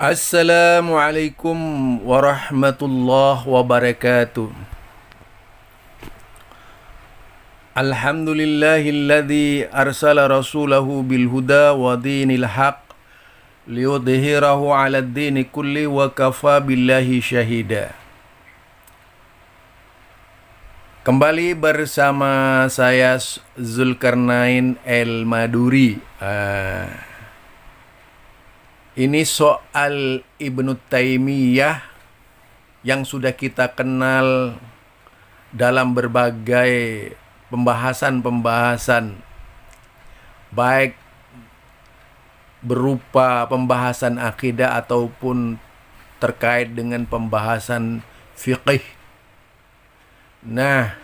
Assalamualaikum warahmatullahi wabarakatuh. Alhamdulillahilladzi arsala rasulahu bil huda wa dinil haq liyudhhirahu 'alad dini kulli wa kafa billahi syahida. Kembali bersama saya Zulkarnain El-Maduri. Ini soal Ibnu Taimiyah yang sudah kita kenal dalam berbagai pembahasan-pembahasan, baik berupa pembahasan akidah ataupun terkait dengan pembahasan fiqih. Nah,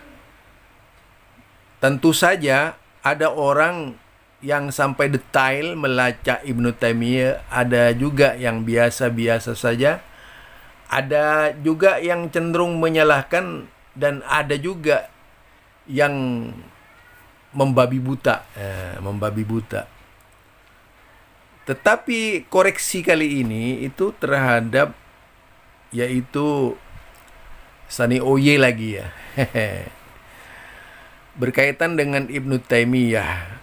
tentu saja ada orang yang sampai detail melacak Ibnu Taimiyah, ada juga yang biasa-biasa saja, ada juga yang cenderung menyalahkan, dan ada juga yang membabi buta. Tetapi koreksi kali ini itu terhadap yaitu Sani Oye lagi ya. Berkaitan dengan Ibnu Taimiyah.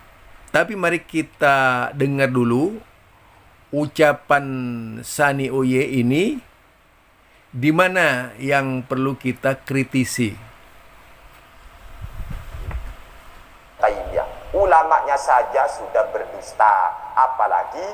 Tapi mari kita dengar dulu ucapan Sani Oye ini, di mana yang perlu kita kritisi. Taimiyah, ulamanya saja sudah berdusta, apalagi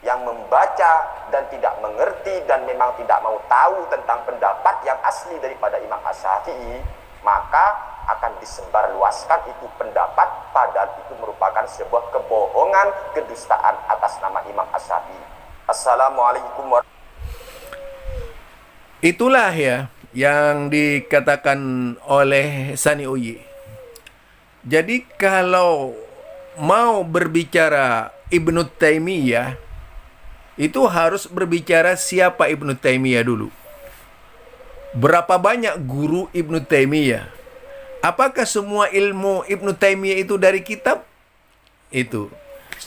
yang membaca dan tidak mengerti dan memang tidak mau tahu tentang pendapat yang asli daripada Imam Asy-Syafi'i, maka akan disebarluaskan itu pendapat, padahal itu merupakan sebuah kebohongan, kedustaan atas nama Imam Asy-Syafi'i. Assalamualaikum warahmatullahi. Itulah ya yang dikatakan oleh Sani Oye. Jadi kalau mau berbicara Ibnu Taimiyah, itu harus berbicara siapa Ibnu Taimiyah dulu. Berapa banyak guru Ibnu Taimiyah? Apakah semua ilmu Ibnu Taimiyah itu dari kitab? Itu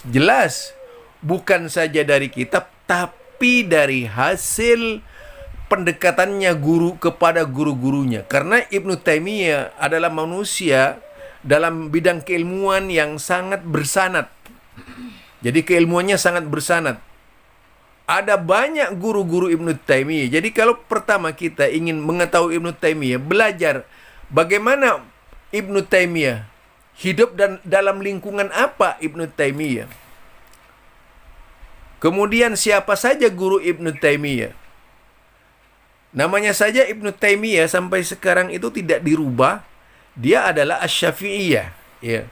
jelas bukan saja dari kitab, tapi dari hasil pendekatannya guru kepada guru-gurunya. Karena Ibnu Taimiyah adalah manusia dalam bidang keilmuan yang sangat bersanad. Jadi keilmuannya sangat bersanad. Ada banyak guru-guru Ibnu Taimiyah. Jadi kalau pertama kita ingin mengetahui Ibnu Taimiyah, belajar bagaimana Ibnu Taimiyah hidup dan dalam lingkungan apa Ibnu Taimiyah. Kemudian siapa saja guru Ibnu Taimiyah. Namanya saja Ibnu Taimiyah sampai sekarang itu tidak dirubah. Dia adalah Asy-Syafi'iyah, ya.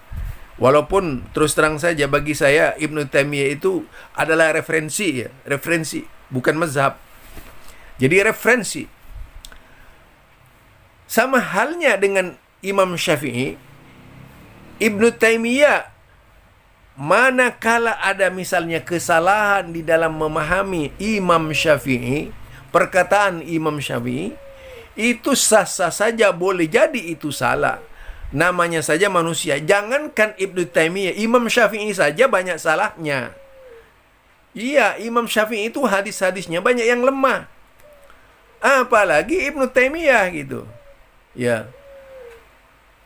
Walaupun terus terang saja bagi saya Ibnu Taimiyah itu adalah referensi ya, referensi, bukan mazhab. Jadi referensi. Sama halnya dengan Imam Syafi'i, Ibnu Taimiyah manakala ada misalnya kesalahan di dalam memahami Imam Syafi'i, perkataan Imam Syafi'i, itu sah-sah saja, boleh jadi itu salah. Namanya saja manusia. Jangankan Ibnu Taimiyah, Imam Syafi'i saja banyak salahnya. Iya, Imam Syafi'i itu hadis-hadisnya banyak yang lemah. Apalagi Ibnu Taimiyah gitu. Ya.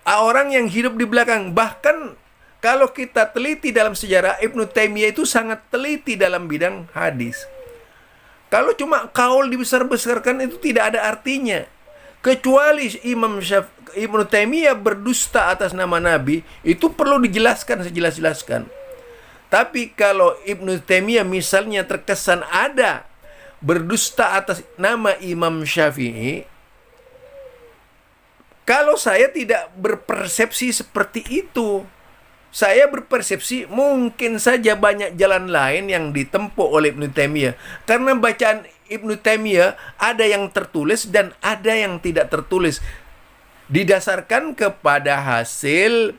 Orang yang hidup di belakang, bahkan kalau kita teliti dalam sejarah, Ibnu Taimiyah itu sangat teliti dalam bidang hadis. Kalau cuma kaul dibesar-besarkan itu tidak ada artinya. Kecuali Ibnu Taimiyah berdusta atas nama Nabi, itu perlu dijelaskan sejelas-jelaskan. Tapi kalau Ibnu Taimiyah misalnya terkesan ada berdusta atas nama Imam Syafi'i, kalau saya tidak berpersepsi seperti itu, saya berpersepsi mungkin saja banyak jalan lain yang ditempuh oleh Ibnu Taimiyah. Karena bacaan Ibnu Taimiyah ada yang tertulis dan ada yang tidak tertulis. Didasarkan kepada hasil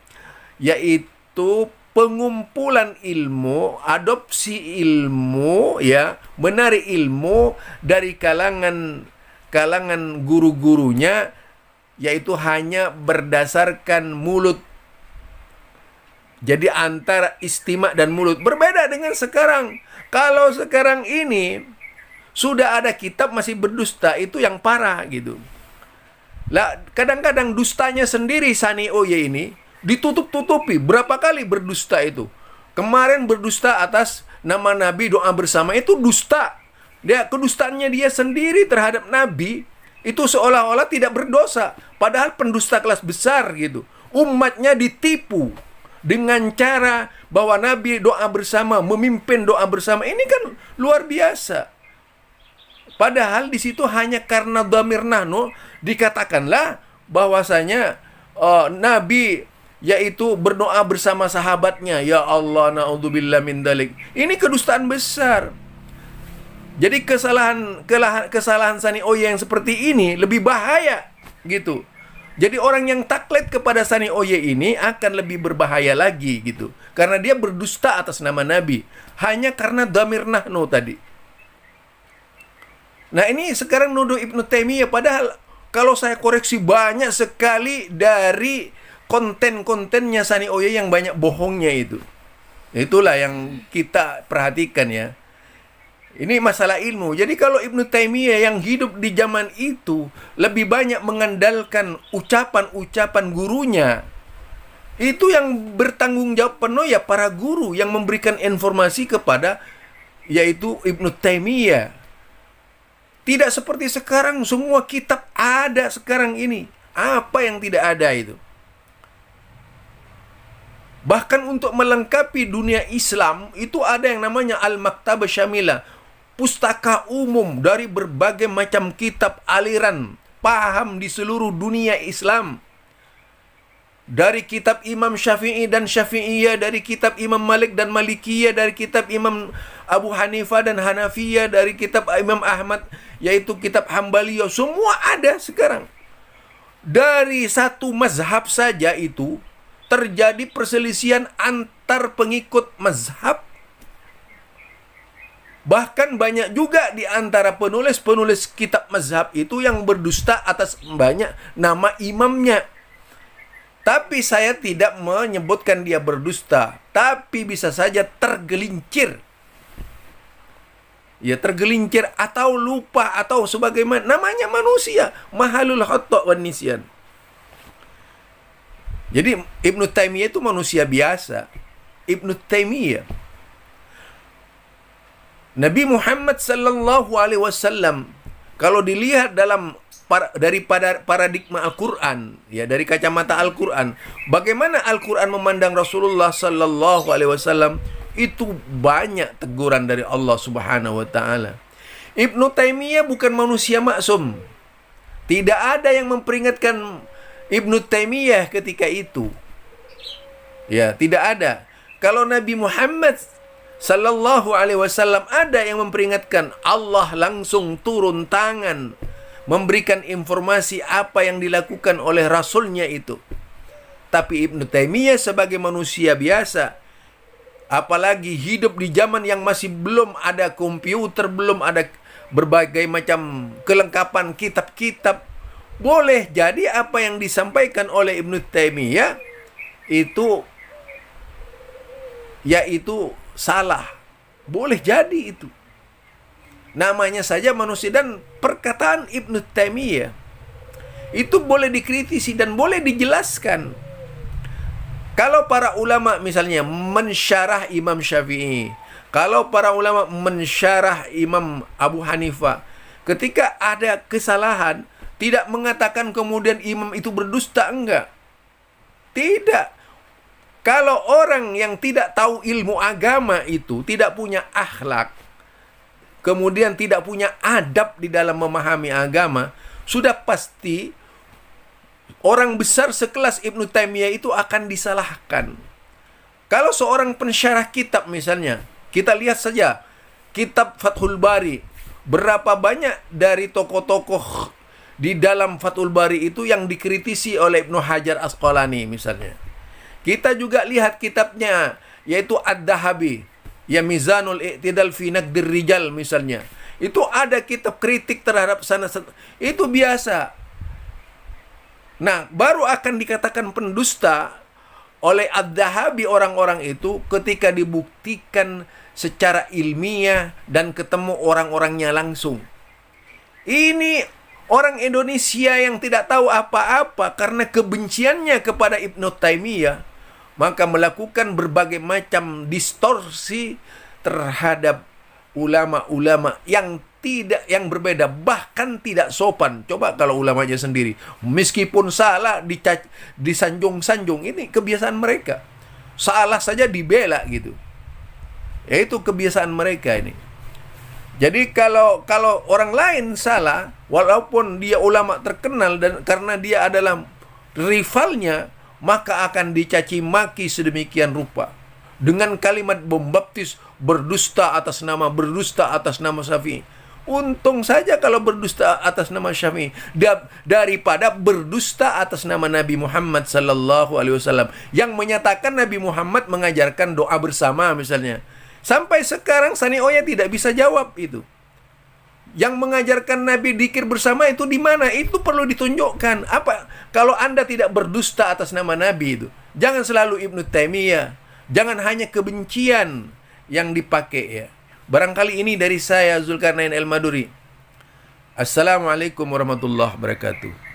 yaitu pengumpulan ilmu, adopsi ilmu, ya, menarik ilmu dari kalangan guru-gurunya, yaitu hanya berdasarkan mulut. Jadi antara istimak dan mulut berbeda dengan sekarang. Kalau sekarang ini Sudah ada kitab masih berdusta, itu yang parah gitu. Lah, kadang-kadang dustanya sendiri Sani Oye ini ditutup-tutupi. Berapa kali berdusta itu? Kemarin berdusta atas nama Nabi, doa bersama, itu dusta. Kedustaannya dia sendiri terhadap Nabi itu seolah-olah tidak berdosa, padahal pendusta kelas besar gitu. Umatnya ditipu dengan cara bahwa Nabi doa bersama, memimpin doa bersama. Ini kan luar biasa. Padahal di situ hanya karena dhamir nahnu dikatakanlah bahwasanya Nabi yaitu berdoa bersama sahabatnya, ya Allah naudzubillah min dalik. Ini kedustaan besar. Jadi kesalahan Sani Oye yang seperti ini lebih bahaya gitu. Jadi orang yang taklid kepada Sani Oye ini akan lebih berbahaya lagi gitu. Karena dia berdusta atas nama Nabi hanya karena dhamir nahnu tadi. Nah, ini sekarang nuduh Ibnu Taimiyah, padahal kalau saya koreksi banyak sekali dari konten-kontennya Sani Oye yang banyak bohongnya itu. Itulah yang kita perhatikan ya. Ini masalah ilmu. Jadi kalau Ibnu Taimiyah yang hidup di zaman itu lebih banyak mengandalkan ucapan-ucapan gurunya, itu yang bertanggung jawab penuh ya para guru yang memberikan informasi kepada yaitu Ibnu Taimiyah. Tidak seperti sekarang semua kitab ada sekarang ini. Apa yang tidak ada itu? Bahkan untuk melengkapi dunia Islam itu ada yang namanya Al-Maktabah Syamilah, pustaka umum dari berbagai macam kitab aliran paham di seluruh dunia Islam. Dari kitab Imam Syafi'i dan Syafi'iyah, dari kitab Imam Malik dan Malikiyah, dari kitab Imam Abu Hanifah dan Hanafiyah, dari kitab Imam Ahmad yaitu kitab Hambaliyah, semua ada sekarang. Dari satu mazhab saja itu terjadi perselisihan antar pengikut mazhab. Bahkan banyak juga di antara penulis-penulis kitab mazhab itu yang berdusta atas banyak nama imamnya. Tapi saya tidak menyebutkan dia berdusta, tapi bisa saja tergelincir. Ya, tergelincir atau lupa atau sebagaimana, namanya manusia, mahalul khata' wan nisyan. Jadi Ibnu Taimiyah itu manusia biasa. Ibnu Taimiyah, Nabi Muhammad sallallahu alaihi wasallam kalau dilihat daripada paradigma Al-Quran, ya, dari kacamata Al-Quran, bagaimana Al-Quran memandang Rasulullah sallallahu alaihi wasallam, itu banyak teguran dari Allah Subhanahu wa taala. Ibnu Taimiyah bukan manusia maksum. Tidak ada yang memperingatkan Ibnu Taimiyah ketika itu. Ya, tidak ada. Kalau Nabi Muhammad sallallahu alaihi wasallam ada yang memperingatkan, Allah langsung turun tangan memberikan informasi apa yang dilakukan oleh Rasulnya itu. Tapi Ibnu Taimiyah sebagai manusia biasa, apalagi hidup di zaman yang masih belum ada komputer, belum ada berbagai macam kelengkapan kitab-kitab, boleh jadi apa yang disampaikan oleh Ibnu Taimiyah itu yaitu salah. Boleh jadi itu. Namanya saja manusia, dan perkataan Ibnu Taimiyah itu boleh dikritisi dan boleh dijelaskan. Kalau para ulama misalnya mensyarah Imam Syafi'i, kalau para ulama mensyarah Imam Abu Hanifah, ketika ada kesalahan, tidak mengatakan kemudian imam itu berdusta, enggak. Tidak. Kalau orang yang tidak tahu ilmu agama itu tidak punya akhlak, kemudian tidak punya adab di dalam memahami agama, sudah pasti orang besar sekelas Ibnu Taimiyah itu akan disalahkan. Kalau seorang pensyarah kitab misalnya, kita lihat saja kitab Fathul Bari, berapa banyak dari tokoh-tokoh di dalam Fathul Bari itu yang dikritisi oleh Ibnu Hajar Asqalani misalnya. Kita juga lihat kitabnya yaitu Ad-Dahabi, ya, Mizanul I'tidal fi Naqdir Rijal misalnya. Itu ada kitab kritik terhadap sanad, itu biasa. Nah, baru akan dikatakan pendusta oleh Ad-Dahabi orang-orang itu ketika dibuktikan secara ilmiah dan ketemu orang-orangnya langsung. Ini orang Indonesia yang tidak tahu apa-apa karena kebenciannya kepada Ibnu Taimiyah, maka melakukan berbagai macam distorsi terhadap ulama-ulama yang berbeda, bahkan tidak sopan. Coba kalau ulamanya sendiri, meskipun salah disanjung-sanjung, ini kebiasaan mereka. Salah saja dibela gitu. Itu kebiasaan mereka ini. Jadi kalau orang lain salah, walaupun dia ulama terkenal dan karena dia adalah rivalnya, maka akan dicaci maki sedemikian rupa dengan kalimat bombastis, berdusta atas nama Syafi'i. Untung saja kalau berdusta atas nama Syafi'i daripada berdusta atas nama Nabi Muhammad sallallahu alaihi wasallam yang menyatakan Nabi Muhammad mengajarkan doa bersama misalnya. Sampai sekarang Sani Oya tidak bisa jawab itu. Yang mengajarkan Nabi dzikir bersama itu di mana? Itu perlu ditunjukkan. Apa kalau Anda tidak berdusta atas nama Nabi itu? Jangan selalu Ibnu Taimiyah. Jangan hanya kebencian yang dipakai ya. Barangkali ini dari saya, Zulkarnain El Maduri. Assalamualaikum warahmatullahi wabarakatuh.